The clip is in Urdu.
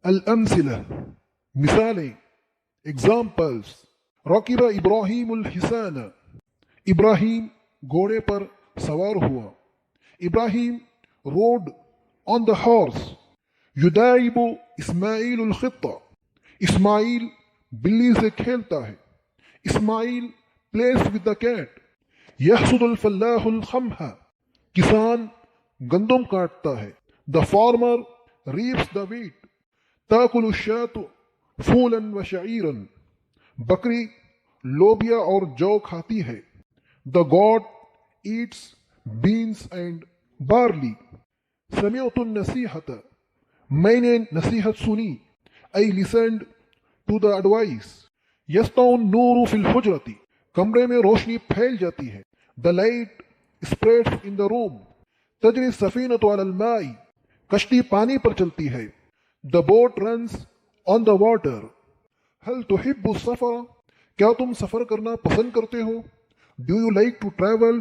الامثلہ مثالیں، examples. رکب ابراہیم الحسان، ابراہیم گھوڑے پر سوار ہوا. ابراہیم rode on the horse. یداعب اسماعیل الخط، اسماعیل بلی سے کھیلتا ہے. اسماعیل plays with the cat. یحصد الفلاح القمح، کسان گندم کاٹتا ہے. The farmer reaps the wheat. تاکل الشاة فولا وشعیرا، بکری لوبیا اور جو کھاتی ہے. The goat eats beans and barley. سمعت النصیحة، میں نے نصیحت سنی. I listened to the advice. یسطع النور فی الحجرة، کمرے میں روشنی پھیل جاتی ہے. The light spreads in the room. تجری السفینة علی الماء، کشتی پانی پر چلتی ہے. The boat runs on the water. هل تحب السفر، کیا تم سفر کرنا پسند کرتے ہو؟ Do you like to travel؟